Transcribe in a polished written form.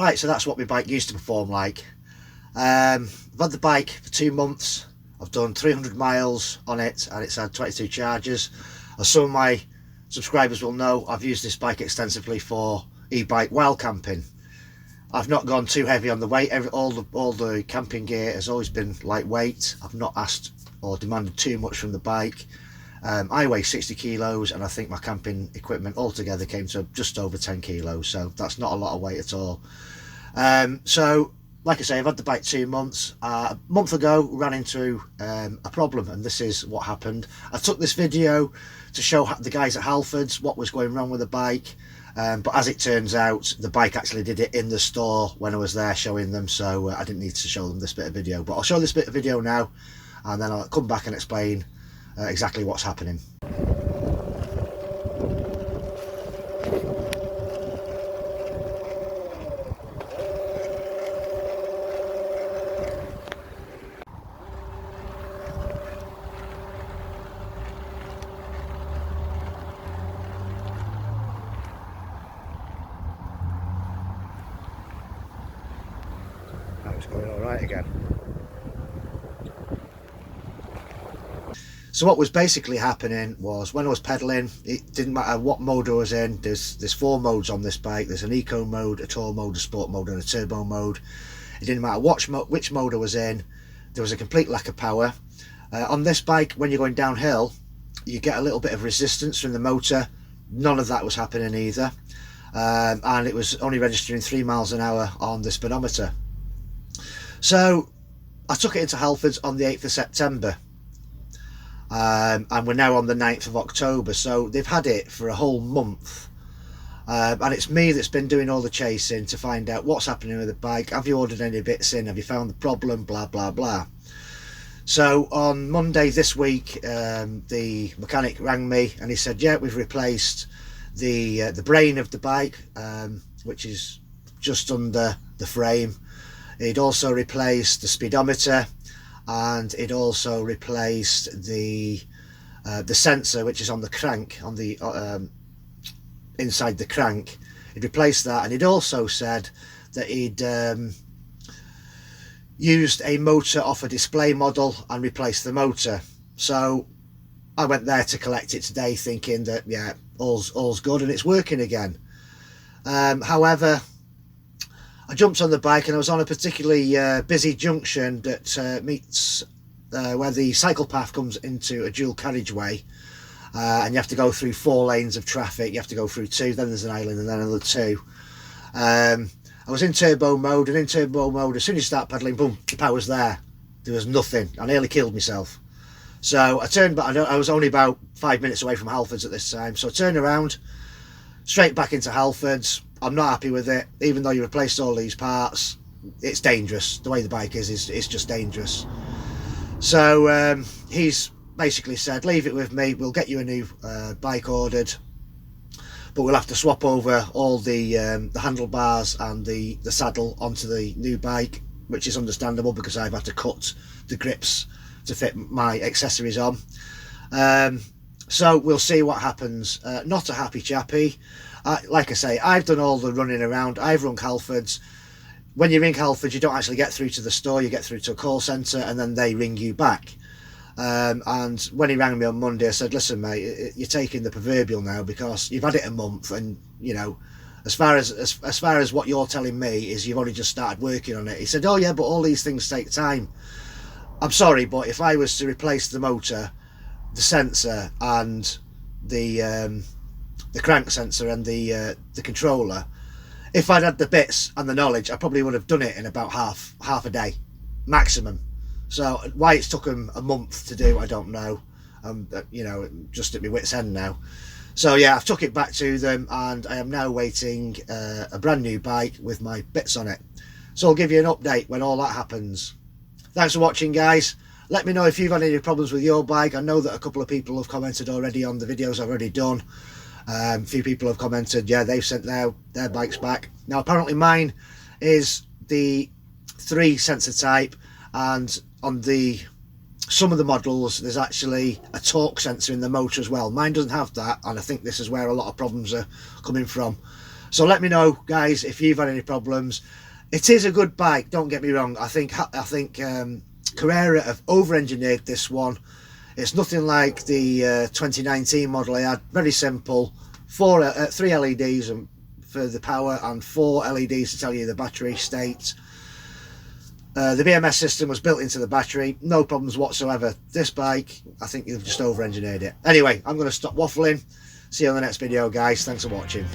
Right, so that's what my bike used to perform like. I've had the bike for 2 months. I've done 300 miles on it and it's had 22 charges. As some of my subscribers will know, I've used this bike extensively for e-bike while camping. I've not gone too heavy on the weight. All the camping gear has always been lightweight. I've not asked or demanded too much from the bike. I weigh 60 kilos and I think my camping equipment altogether came to just over 10 kilos, so that's not a lot of weight at all. So like I say, I've had the bike 2 months. A month ago ran into a problem, and this is what happened. I took this video to show the guys at Halfords what was going wrong with the bike, but as it turns out, the bike actually did it in the store when I was there showing them, so I didn't need to show them this bit of video. But I'll show this bit of video now and then I'll come back and explain exactly what's happening. That was going all right again. So what was basically happening was, when I was pedaling, it didn't matter what mode I was in. There's 4 modes on this bike. There's an eco mode, a tour mode, a sport mode and a turbo mode. It didn't matter which mode I was in, there was a complete lack of power. On this bike, when you're going downhill, you get a little bit of resistance from the motor. None of that was happening either, and it was only registering 3 miles an hour on the speedometer. So I took it into Halfords on the 8th of September. And we're now on the 9th of October, so they've had it for a whole month, and it's me that's been doing all the chasing to find out what's happening with the bike. Have you ordered any bits in? Have you found the problem? Blah blah blah. So on Monday this week, the mechanic rang me and he said, yeah, we've replaced the brain of the bike, which is just under the frame. He'd also replaced the speedometer, and it also replaced the sensor, which is on the crank, on the inside the crank. He'd replaced that, and he'd also said that he'd used a motor off a display model and replaced the motor. So I went there to collect it today, thinking that yeah, all's good and it's working again. However, I jumped on the bike and I was on a particularly busy junction that meets where the cycle path comes into a dual carriageway, and you have to go through 4 lanes of traffic. You have to go through 2, then there's an island and then another 2. I was in turbo mode, and in turbo mode, as soon as you start pedaling, boom, the power's there. There was nothing. I nearly killed myself. So I turned back. I was only about 5 minutes away from Halfords at this time, so I turned around, straight back into Halfords. I'm not happy with it. Even though you replaced all these parts, it's dangerous. The way the bike is it's just dangerous. So he's basically said, leave it with me, we'll get you a new bike ordered, but we'll have to swap over all the handlebars and the saddle onto the new bike, which is understandable because I've had to cut the grips to fit my accessories on. So we'll see what happens. Not a happy chappy. Like I say, I've done all the running around. I've run Halfords. When you're in Halfords, you don't actually get through to the store. You get through to a call centre and then they ring you back. And when he rang me on Monday, I said, listen mate, you're taking the proverbial now, because you've had it a month, and you know, as far as what you're telling me is you've only just started working on it. He said, oh yeah, but all these things take time. I'm sorry, but if I was to replace the motor, the sensor and the crank sensor and the controller, if I'd had the bits and the knowledge, I probably would have done it in about half a day maximum. So why it's took them a month to do, I don't know. You know, just at my wit's end now. So yeah, I've took it back to them, and I am now waiting a brand new bike with my bits on it. So I'll give you an update when all that happens. Thanks for watching, guys. Let me know if you've had any problems with your bike. I know that a couple of people have commented already on the videos I've already done. A few people have commented, yeah, they've sent their bikes back. Now apparently mine is the 3 sensor type, and on some of the models there's actually a torque sensor in the motor as well. Mine doesn't have that, and I think this is where a lot of problems are coming from. So let me know, guys, if you've had any problems. It is a good bike, don't get me wrong. I think Carrera have over-engineered this one. It's nothing like the 2019 model I had. Very simple. 3 LEDs for the power and 4 LEDs to tell you the battery state. The BMS system was built into the battery, no problems whatsoever. This bike, I think you've just over-engineered it. Anyway, I'm going to stop waffling. See you on the next video, guys. Thanks for watching.